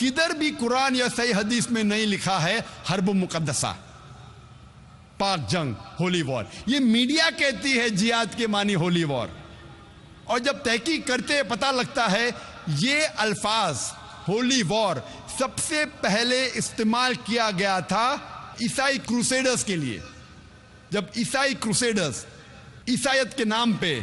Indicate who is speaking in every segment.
Speaker 1: کدھر بھی قرآن یا صحیح حدیث میں نہیں لکھا ہے حرب مقدسہ، پاک جنگ، ہولی وار. یہ میڈیا کہتی ہے جہاد کے معنی ہولی وار، اور جب تحقیق کرتے پتہ لگتا ہے یہ الفاظ ہولی وار سب سے پہلے استعمال کیا گیا تھا عیسائی کروسیڈرز کے لیے. جب عیسائی کروسیڈرز عیسائیت کے نام پہ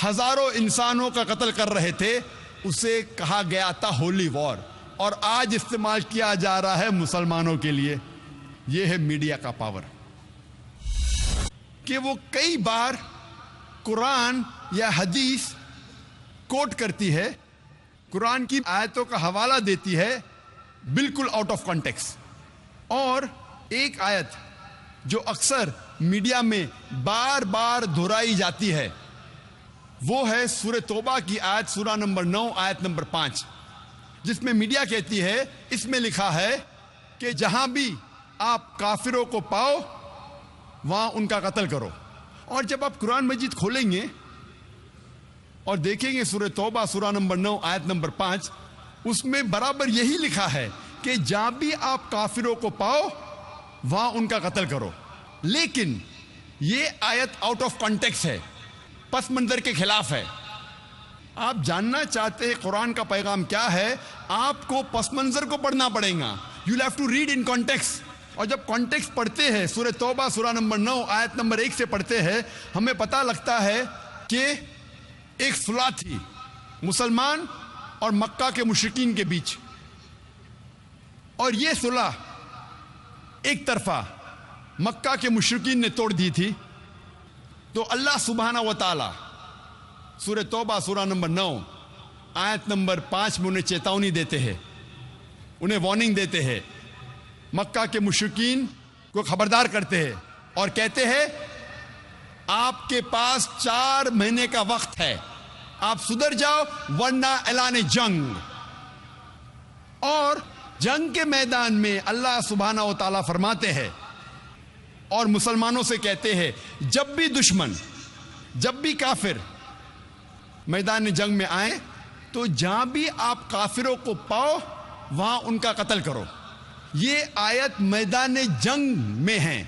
Speaker 1: ہزاروں انسانوں کا قتل کر رہے تھے، اسے کہا گیا تھا ہولی وار، اور آج استعمال کیا جا رہا ہے مسلمانوں کے لیے. یہ ہے میڈیا کا پاور کہ وہ کئی بار قرآن یا حدیث کوٹ کرتی ہے، قرآن کی آیتوں کا حوالہ دیتی ہے بالکل آؤٹ آف کانٹیکسٹ. اور ایک آیت جو اکثر میڈیا میں بار بار دہرائی جاتی ہے وہ ہے سورہ توبہ کی آیت، سورہ نمبر 9 آیت نمبر 5، جس میں میڈیا کہتی ہے، اس میں لکھا ہے کہ جہاں بھی آپ کافروں کو پاؤ وہاں ان کا قتل کرو. اور جب آپ قرآن مجید کھولیں گے اور دیکھیں گے سورہ توبہ سورہ نمبر 9 آیت نمبر 5، اس میں برابر یہی لکھا ہے کہ جہاں بھی آپ کافروں کو پاؤ وہاں ان کا قتل کرو. لیکن یہ آیت آؤٹ آف کانٹیکسٹ ہے، پس منظر کے خلاف ہے. آپ جاننا چاہتے ہیں قرآن کا پیغام کیا ہے، آپ کو پس منظر کو پڑھنا پڑے گا. You have to read in context. اور جب کانٹیکسٹ پڑھتے ہیں، سورہ توبہ سورہ نمبر 9 آیت نمبر 1 سے پڑھتے ہیں، ہمیں پتہ لگتا ہے کہ ایک صلح تھی مسلمان اور مکہ کے مشرکین کے بیچ، اور یہ صلح ایک طرفہ مکہ کے مشرکین نے توڑ دی تھی. تو اللہ سبحانہ و تعالی سورہ توبہ سورہ نمبر 9 آیت نمبر 5 میں انہیں چیتونی دیتے ہیں، انہیں وارننگ دیتے ہیں، مکہ کے مشرکین کو خبردار کرتے ہیں اور کہتے ہیں آپ کے پاس 4 مہینے کا وقت ہے، آپ سدھر جاؤ ورنہ اعلان جنگ. اور جنگ کے میدان میں اللہ سبحانہ و تعالیٰ فرماتے ہیں اور مسلمانوں سے کہتے ہیں، جب بھی دشمن، جب بھی کافر میدان جنگ میں آئیں تو جہاں بھی آپ کافروں کو پاؤ وہاں ان کا قتل کرو. یہ آیت میدان جنگ میں ہے.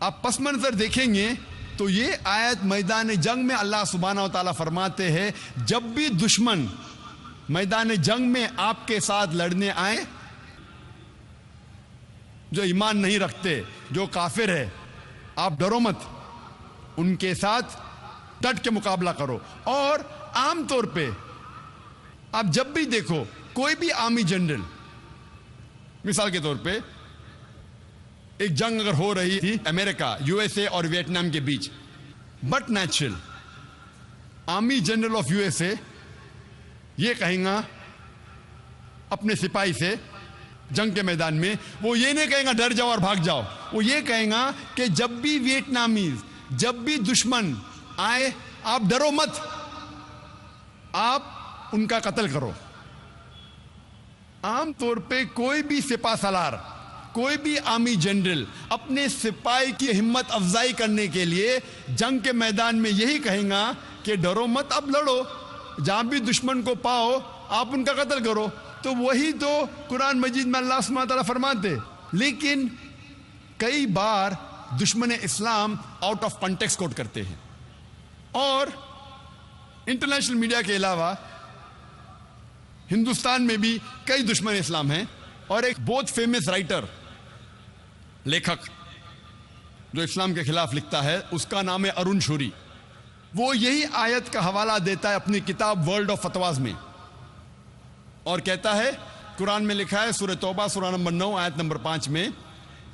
Speaker 1: آپ پس منظر دیکھیں گے تو یہ آیت میدان جنگ میں اللہ سبحانہ و تعالیٰ فرماتے ہیں جب بھی دشمن میدان جنگ میں آپ کے ساتھ لڑنے آئیں، جو ایمان نہیں رکھتے، جو کافر ہے، آپ ڈرو مت، ان کے ساتھ ڈٹ کے مقابلہ کرو. اور عام طور پہ آپ جب بھی دیکھو کوئی بھی آرمی جنرل، مثال کے طور پہ ایک جنگ اگر ہو رہی تھی امریکہ یو ایس اے اور ویتنام کے بیچ، but natural army general of U S A یہ کہیں گا اپنے سپاہی سے جنگ کے میدان میں، وہ یہ نہیں کہیں گا ڈر جاؤ اور بھاگ جاؤ، وہ یہ کہیں گا کہ جب بھی ویتنامیز، جب بھی دشمن آئے آپ ڈرو مت، آپ ان کا قتل کرو. عام طور پہ کوئی بھی سپاہ سالار، کوئی بھی آرمی جنرل اپنے سپاہی کی ہمت افزائی کرنے کے لیے جنگ کے میدان میں یہی کہیں گا کہ ڈرو مت، اب لڑو، جہاں بھی دشمن کو پاؤ آپ ان کا قتل کرو. تو وہی تو قرآن مجید میں اللہ سبحانہ تعالیٰ فرماتے. لیکن کئی بار دشمن اسلام آؤٹ آف کانٹیکسٹ کوٹ کرتے ہیں. اور انٹرنیشنل میڈیا کے علاوہ ہندوستان میں بھی کئی دشمن اسلام ہیں. اور ایک بہت فیمس رائٹر، لیکھک جو اسلام کے خلاف لکھتا ہے، اس کا نام ہے ارون شوری. وہ یہی آیت کا حوالہ دیتا ہے اپنی کتاب ورلڈ آف فتواز میں، اور کہتا ہے قرآن میں لکھا ہے سورہ توبہ سورہ نمبر 9 آیت نمبر 5 میں،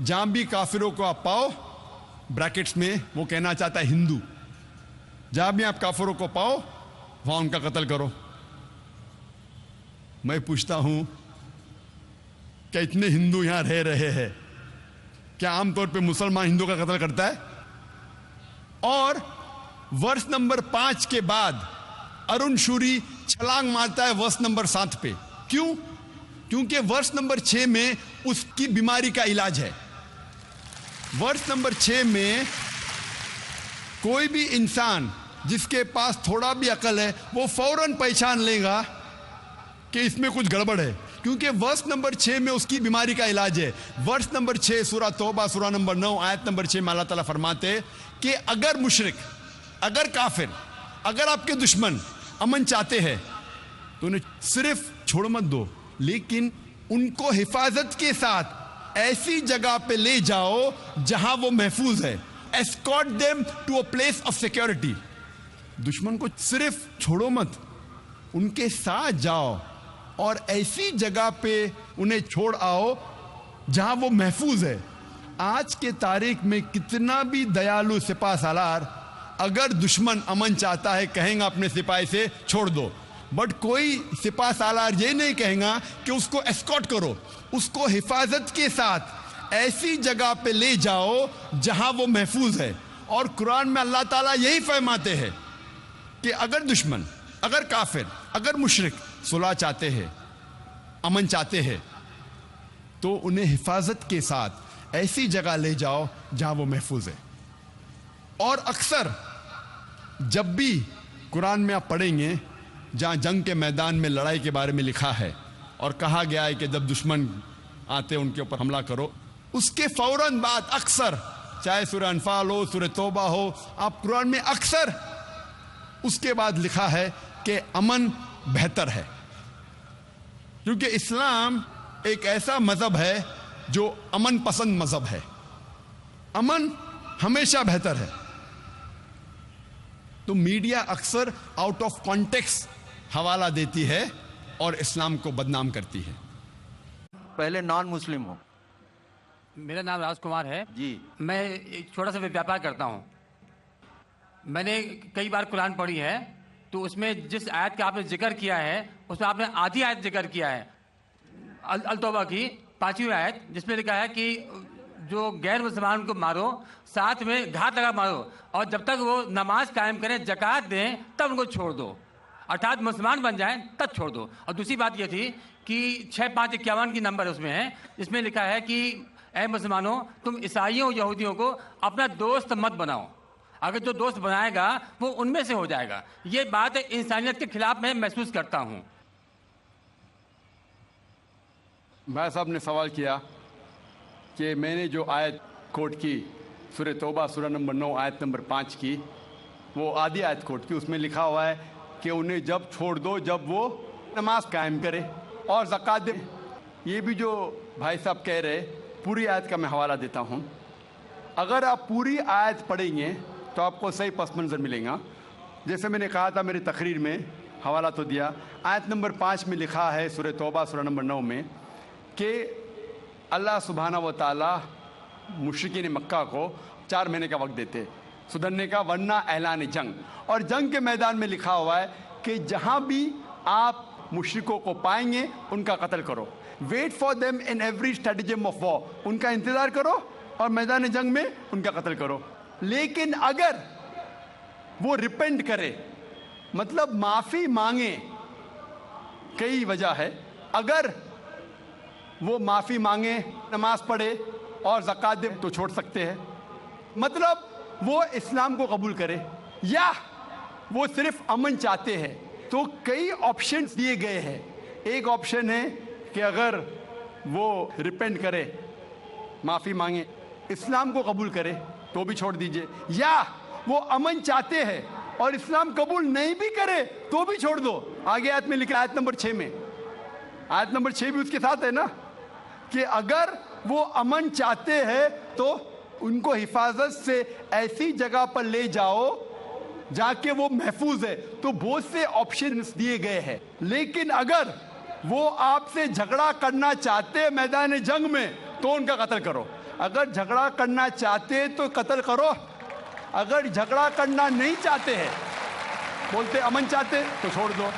Speaker 1: جہاں بھی کافروں کو آپ پاؤ، بریکٹس میں وہ کہنا چاہتا ہے ہندو، جہاں بھی آپ کافروں کو پاؤ وہاں ان کا قتل کرو. میں پوچھتا ہوں کہ اتنے ہندو یہاں رہ رہے ہیں، کیا عام طور پہ مسلمان ہندو کا قتل کرتا ہے؟ اور ورس نمبر 5 کے بعد ارون شوری چھلانگ مارتا ہے ورس نمبر 7 پہ. کیوں؟ کیونکہ ورس نمبر 6 میں اس کی بیماری کا علاج ہے. ورس نمبر 6 میں کوئی بھی انسان جس کے پاس تھوڑا بھی عقل ہے وہ فوراً پہچان لے گا کہ اس میں کچھ گڑبڑ ہے. کیونکہ ورس نمبر 6 میں اس کی بیماری کا علاج ہے. ورس نمبر 6 سورہ توبہ سورہ نمبر 9 آیت نمبر 6 میں اللہ تعالیٰ فرماتے کہ اگر مشرک، اگر کافر، اگر آپ کے دشمن امن چاہتے ہیں تو انہیں صرف چھوڑ مت دو، لیکن ان کو حفاظت کے ساتھ ایسی جگہ پہ لے جاؤ جہاں وہ محفوظ ہے. escort them to a place of security. دشمن کو صرف چھوڑو مت، ان کے ساتھ جاؤ اور ایسی جگہ پہ انہیں چھوڑ آؤ جہاں وہ محفوظ ہے. آج کے تاریخ میں کتنا بھی دیالو سپاہ سالار، اگر دشمن امن چاہتا ہے کہیں گا اپنے سپاہی سے چھوڑ دو، بٹ کوئی سپاہ سالار یہ نہیں کہیں گا کہ اس کو اسکارٹ کرو، اس کو حفاظت کے ساتھ ایسی جگہ پہ لے جاؤ جہاں وہ محفوظ ہے. اور قرآن میں اللہ تعالیٰ یہی فرماتے ہیں کہ اگر دشمن، اگر کافر، اگر مشرک صلح چاہتے ہیں، امن چاہتے ہیں، تو انہیں حفاظت کے ساتھ ایسی جگہ لے جاؤ جہاں وہ محفوظ ہے. اور اکثر جب بھی قرآن میں آپ پڑھیں گے جہاں جنگ کے میدان میں لڑائی کے بارے میں لکھا ہے اور کہا گیا ہے کہ جب دشمن آتے ان کے اوپر حملہ کرو، اس کے فوراً بعد اکثر، چاہے سورہ انفال ہو، سورہ توبہ ہو، آپ قرآن میں اکثر اس کے بعد لکھا ہے کہ امن بہتر ہے. کیونکہ اسلام ایک ایسا مذہب ہے جو امن پسند مذہب ہے. امن ہمیشہ بہتر ہے. تو میڈیا اکثر آؤٹ آف کانٹیکس حوالہ دیتی ہے اور اسلام کو بدنام کرتی ہے.
Speaker 2: پہلے نان مسلم ہوں.
Speaker 3: میرا نام راج کمار ہے
Speaker 2: جی.
Speaker 3: میں ایک چھوٹا سا ویاپار کرتا ہوں. میں نے کئی بار قرآن پڑھی ہے، تو اس میں جس آیت کا آپ نے ذکر کیا ہے اس میں آپ نے آدھی آیت ذکر کیا ہے، التوبہ کی 5ویں آیت، جس میں لکھا ہے کہ جو غیر مسلمان کو مارو، ساتھ میں گھات لگا مارو، اور جب تک وہ نماز قائم کریں، زکوٰۃ دیں، تب ان کو چھوڑ دو، ارتھات مسلمان بن جائیں تب چھوڑ دو. اور دوسری بات یہ تھی کہ 6551 کی نمبر اس میں ہے، جس میں لکھا ہے کہ اے مسلمانوں، تم عیسائیوں یہودیوں کو اپنا دوست مت بناؤ، اگر جو دوست بنائے گا وہ ان میں سے ہو جائے گا. یہ بات انسانیت کے خلاف میں محسوس کرتا ہوں.
Speaker 4: بھائی صاحب نے سوال کیا کہ میں نے جو آیت کوٹ کی سورہ توبہ سورہ نمبر 9 آیت نمبر 5 کی، وہ آدھی آیت کوٹ کی، اس میں لکھا ہوا ہے کہ انہیں جب چھوڑ دو جب وہ نماز قائم کرے اور زکوٰۃ دے. یہ بھی جو بھائی صاحب کہہ رہے، پوری آیت کا میں حوالہ دیتا ہوں. اگر آپ پوری آیت پڑھیں گے تو آپ کو صحیح پس منظر ملے گا. جیسے میں نے کہا تھا میری تقریر میں، حوالہ تو دیا، آیت نمبر 5 میں لکھا ہے سورہ توبہ سورہ نمبر 9 میں کہ اللہ سبحانہ و تعالیٰ مشرکین مکہ کو 4 مہینے کا وقت دیتے سدھرنے کا، ورنہ اعلان جنگ. اور جنگ کے میدان میں لکھا ہوا ہے کہ جہاں بھی آپ مشرکوں کو پائیں گے ان کا قتل کرو. Wait for them in every stratagem of war, ان کا انتظار کرو اور میدان جنگ میں ان کا قتل کرو. لیکن اگر وہ ریپینٹ کرے، مطلب معافی مانگے، کئی وجہ ہے، اگر وہ معافی مانگے، نماز پڑھے اور زکوٰۃ دے تو چھوڑ سکتے ہیں. مطلب وہ اسلام کو قبول کرے، یا وہ صرف امن چاہتے ہیں. تو کئی آپشنز دیے گئے ہیں. ایک آپشن ہے کہ اگر وہ ریپینٹ کرے، معافی مانگے، اسلام کو قبول کرے تو بھی چھوڑ دیجئے، یا وہ امن چاہتے ہیں اور اسلام قبول نہیں بھی کرے تو بھی چھوڑ دو. آگے آیت میں لکھا ہے آیت نمبر 6 میں، آیت نمبر 6 بھی اس کے ساتھ ہے نا، کہ اگر وہ امن چاہتے ہیں تو ان کو حفاظت سے ایسی جگہ پر لے جاؤ جا کے وہ محفوظ ہے. تو بہت سے آپشنز دیے گئے ہیں. لیکن اگر وہ آپ سے جھگڑا کرنا چاہتے میدان جنگ میں تو ان کا قتل کرو. اگر جھگڑا کرنا چاہتے تو قتل کرو، اگر جھگڑا کرنا نہیں چاہتے ہیں، بولتے امن چاہتے تو چھوڑ دو،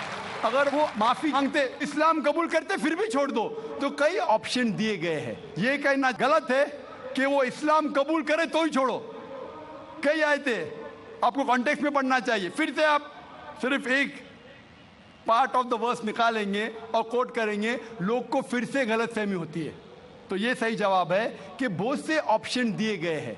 Speaker 4: اگر وہ معافی مانگتے، اسلام قبول کرتے پھر بھی چھوڑ دو. تو کئی آپشن دیے گئے ہیں. یہ کہنا غلط ہے کہ وہ اسلام قبول کرے تو ہی چھوڑو. کئی آیتیں آپ کو کانٹیکسٹ میں پڑھنا چاہیے. پھر سے آپ صرف ایک پارٹ آف دا ورس نکالیں گے اور کوٹ کریں گے، لوگ کو پھر سے غلط فہمی ہوتی ہے. تو یہ صحیح جواب ہے کہ بہت سے آپشن دیے گئے ہیں.